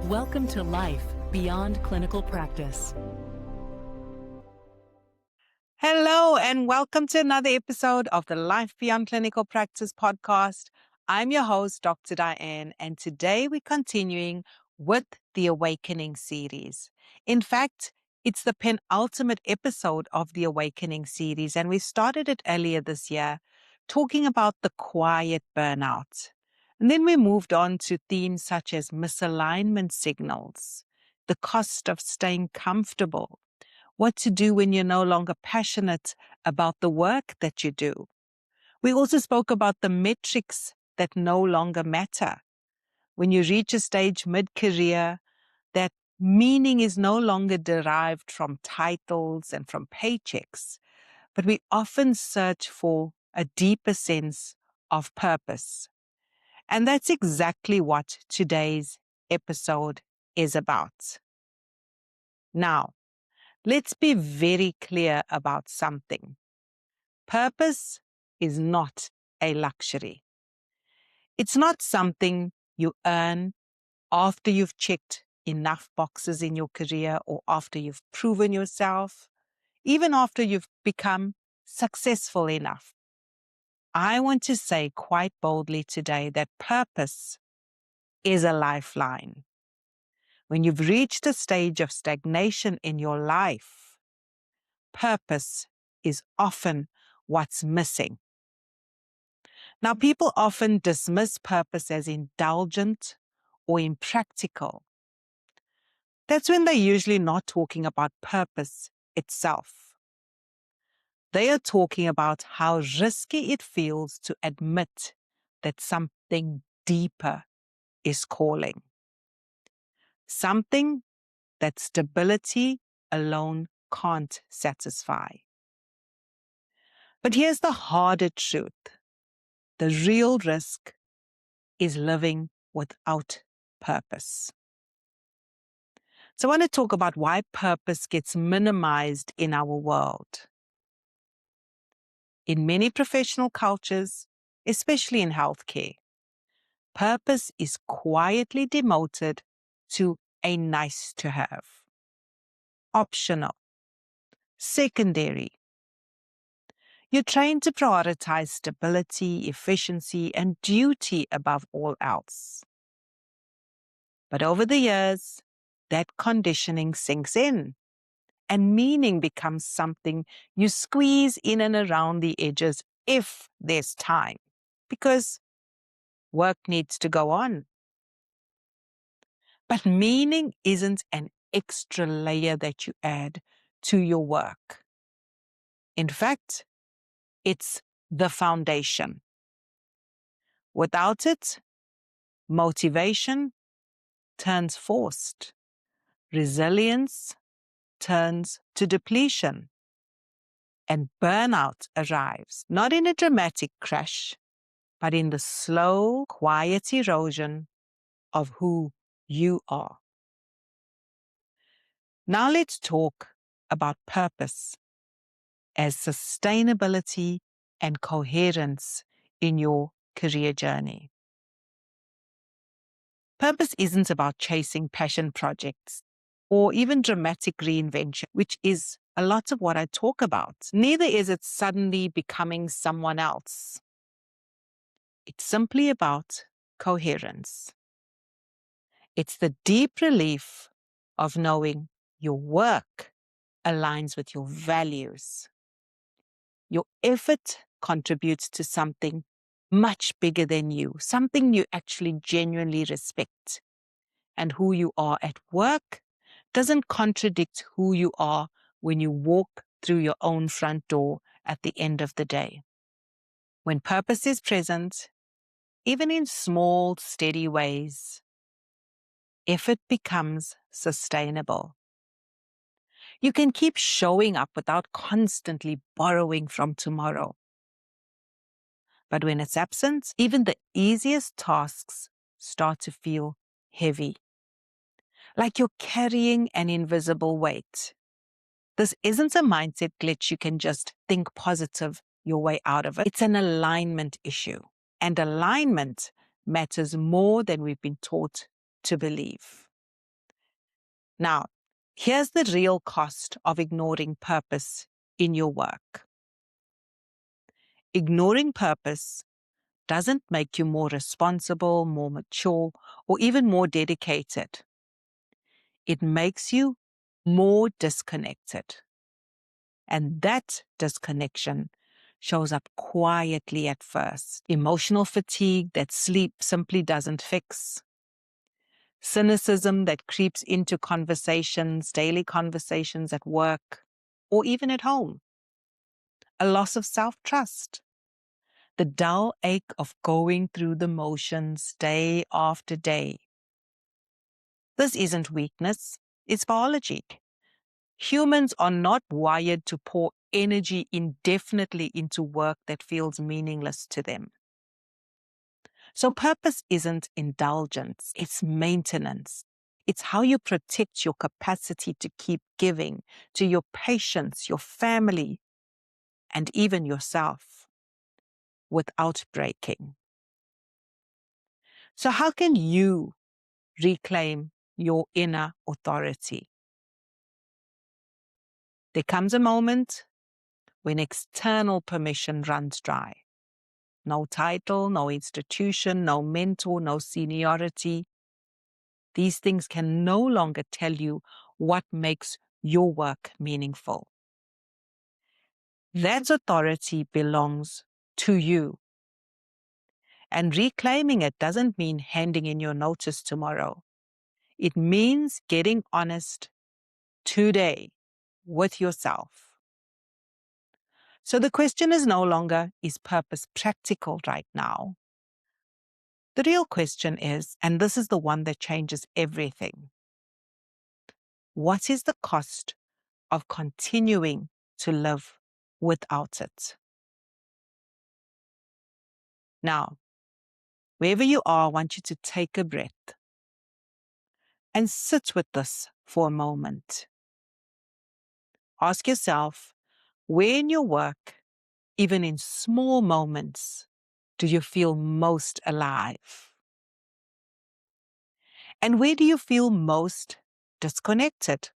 Welcome to Life Beyond Clinical Practice. Hello, and welcome to another episode of the Life Beyond Clinical Practice podcast. I'm your host, Dr. Diane, and today we're continuing with the Awakening series. In fact, it's the penultimate episode of the Awakening series, and we started it earlier this year, talking about the quiet burnout. And then we moved on to themes such as misalignment signals, the cost of staying comfortable, what to do when you're no longer passionate about the work that you do. We also spoke about the metrics that no longer matter. When you reach a stage mid-career, that meaning is no longer derived from titles and from paychecks, but we often search for a deeper sense of purpose. And that's exactly what today's episode is about. Now, let's be very clear about something. Purpose is not a luxury. It's not something you earn after you've checked enough boxes in your career or after you've proven yourself, even after you've become successful enough. I want to say quite boldly today that purpose is a lifeline. When you've reached a stage of stagnation in your life, purpose is often what's missing. Now, people often dismiss purpose as indulgent or impractical. That's when they're usually not talking about purpose itself. They are talking about how risky it feels to admit that something deeper is calling. Something that stability alone can't satisfy. But here's the harder truth. The real risk is living without purpose. So I want to talk about why purpose gets minimized in our world. In many professional cultures, especially in healthcare, purpose is quietly demoted to a nice to have, optional, secondary. You're trained to prioritize stability, efficiency, and duty above all else. But over the years, that conditioning sinks in, and meaning becomes something you squeeze in and around the edges if there's time, because work needs to go on. But meaning isn't an extra layer that you add to your work. In fact, it's the foundation. Without it, motivation turns forced. Resilience turns to depletion. And burnout arrives, not in a dramatic crash, but in the slow, quiet erosion of who you are. Now let's talk about purpose as sustainability and coherence in your career journey. Purpose isn't about chasing passion projects or even dramatic reinvention, which is a lot of what I talk about. Neither is it suddenly becoming someone else. It's simply about coherence. It's the deep relief of knowing your work aligns with your values. Your effort contributes to something much bigger than you, something you actually genuinely respect. And who you are at work doesn't contradict who you are when you walk through your own front door at the end of the day. When purpose is present, even in small, steady ways, effort becomes sustainable. You can keep showing up without constantly borrowing from tomorrow. But when it's absent, even the easiest tasks start to feel heavy, like you're carrying an invisible weight. This isn't a mindset glitch you can just think positive your way out of it. It's an alignment issue. And alignment matters more than we've been taught to believe. Now, here's the real cost of ignoring purpose in your work. Ignoring purpose doesn't make you more responsible, more mature, or even more dedicated. It makes you more disconnected. And that disconnection shows up quietly at first. Emotional fatigue that sleep simply doesn't fix. Cynicism that creeps into conversations, daily conversations at work, or even at home. A loss of self-trust. The dull ache of going through the motions day after day. This isn't weakness, it's biology. Humans are not wired to pour energy indefinitely into work that feels meaningless to them. So purpose isn't indulgence, it's maintenance. It's how you protect your capacity to keep giving to your patients, your family, and even yourself without breaking. So how can you reclaim your inner authority? There comes a moment when external permission runs dry. No title, no institution, no mentor, no seniority. These things can no longer tell you what makes your work meaningful. That authority belongs to you. And reclaiming it doesn't mean handing in your notice tomorrow. It means getting honest today with yourself. So the question is no longer, is purpose practical right now? The real question is, and this is the one that changes everything, what is the cost of continuing to live without it? Now, wherever you are, I want you to take a breath and sit with this for a moment. Ask yourself, where in your work, even in small moments, do you feel most alive? And where do you feel most disconnected?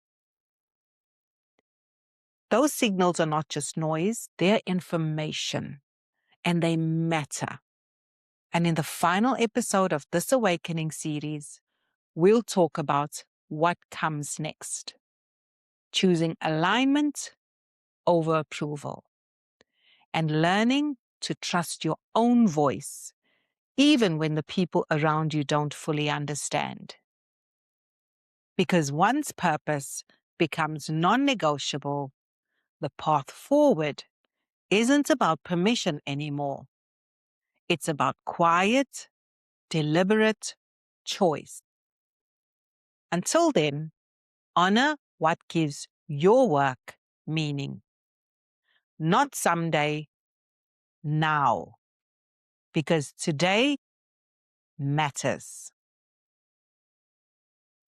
Those signals are not just noise, they're information, and they matter. And in the final episode of this Awakening series, we'll talk about what comes next. Choosing alignment over approval, and learning to trust your own voice, even when the people around you don't fully understand. Because once purpose becomes non-negotiable, the path forward isn't about permission anymore. It's about quiet, deliberate choice. Until then, honor what gives your work meaning. Not someday, now. Because today matters.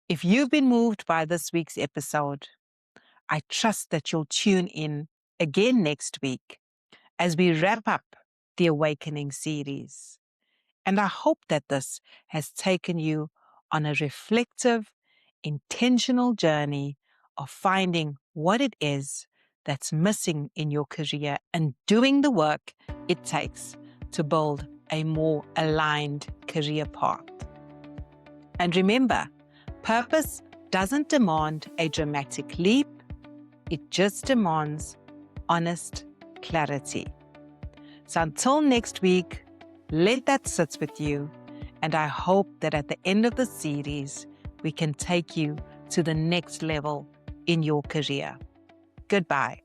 If you've been moved by this week's episode, I trust that you'll tune in again next week as we wrap up the Awakening series. And I hope that this has taken you on a reflective, intentional journey of finding what it is that's missing in your career and doing the work it takes to build a more aligned career path. And remember, purpose doesn't demand a dramatic leap. It just demands honest clarity. So until next week, let that sit with you. And I hope that at the end of the series, we can take you to the next level in your career. Goodbye.